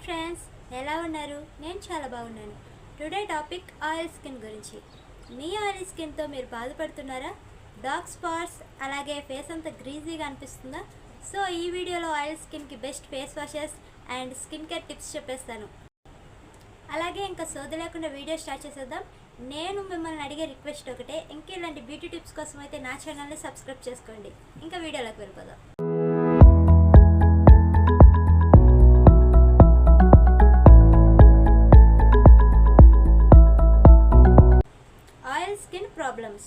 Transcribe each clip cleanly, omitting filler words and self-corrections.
Friends, ఎలా ఉన్నారు? నేను చాలా బాగున్నాను. టుడే టాపిక్ ఆయిల్ స్కిన్ గురించి. మీ ఆయిల్ స్కిన్తో మీరు బాధపడుతున్నారా? డార్క్ స్పాట్స్, అలాగే ఫేస్ అంతా గ్రీజీగా అనిపిస్తుందా? సో ఈ వీడియోలో ఆయిల్ స్కిన్కి best face washes and skin care tips చెప్పేస్తాను. అలాగే ఇంకా సోది లేకుండా వీడియో స్టార్ట్ చేసేద్దాం. నేను మిమ్మల్ని అడిగే రిక్వెస్ట్ ఒకటే, ఇంకా ఇలాంటి బ్యూటీ టిప్స్ కోసం అయితే నా ఛానల్ని సబ్స్క్రైబ్ చేసుకోండి. ఇంకా వీడియోలోకి వెళ్ళిపోదాం. Skin problems.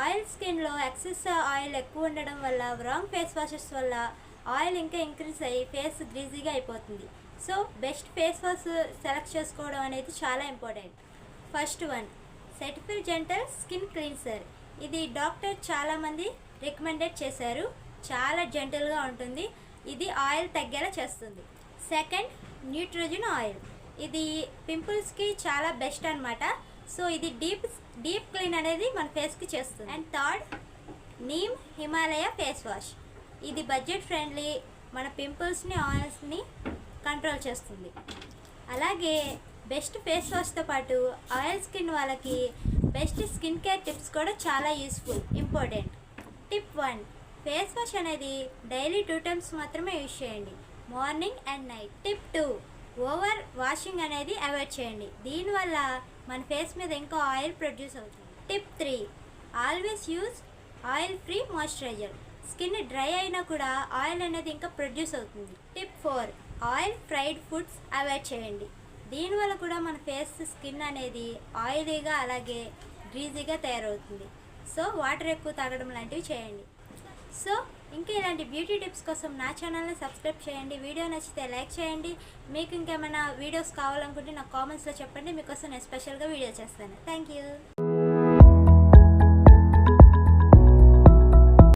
ఆయిల్ స్కిన్లో ఎక్సెస్ ఆయిల్ ఎక్కువ ఉండడం వల్ల, రాంగ్ ఫేస్ వాషెస్ వల్ల ఆయిల్ ఇంకా ఇంక్రీజ్ అయ్యి ఫేస్ గ్రీజీగా అయిపోతుంది. So best face wash select చేసుకోవడం అనేది చాలా important. First one, Cetaphil gentle skin cleanser. ఇది డాక్టర్ చాలామంది రికమెండెడ్ చేశారు. చాలా జెంటల్గా ఉంటుంది. ఇది ఆయిల్ తగ్గేలా చేస్తుంది. Second, Neutrogena oil. ఇది పింపుల్స్కి చాలా బెస్ట్ అనమాట. సో ఇది డీప్ క్లీన్ అనేది మన ఫేస్కి చేస్తుంది. And third, neem Himalaya face wash. ఇది బడ్జెట్ ఫ్రెండ్లీ, మన పింపుల్స్ని ఆయిల్స్ని కంట్రోల్ చేస్తుంది. అలాగే బెస్ట్ ఫేస్ వాష్తో పాటు ఆయిల్ స్కిన్ వాళ్ళకి బెస్ట్ స్కిన్ కేర్ టిప్స్ కూడా చాలా useful, important. Tip 1, face wash అనేది డైలీ 2 times మాత్రమే యూజ్ చేయండి, morning and night. Tip 2, over washing అనేది అవాయిడ్ చేయండి. దీనివల్ల మన ఫేస్ మీద ఇంకా ఆయిల్ ప్రొడ్యూస్ అవుతుంది. Tip 3, always use oil free moisturiser. Skin dry అయినా కూడా ఆయిల్ అనేది ఇంకా ప్రొడ్యూస్ అవుతుంది. Tip 4, oil fried foods avoid చేయండి. దీనివల్ల కూడా మన ఫేస్ స్కిన్ అనేది ఆయిలీగా అలాగే గ్రీజీగా తయారవుతుంది. సో వాటర్ ఎక్కువ తాగడం లాంటివి చేయండి. సో ఇంకా ఇలాంటి బ్యూటీ టిప్స్ కోసం నా ఛానల్ని సబ్స్క్రైబ్ చేయండి. వీడియో నచ్చితే లైక్ చేయండి. మీకు ఇంకేమైనా వీడియోస్ కావాలనుకుంటే నాకు కామెంట్స్లో చెప్పండి. మీకోసం నేను స్పెషల్గా వీడియో చేస్తాను. Thank you.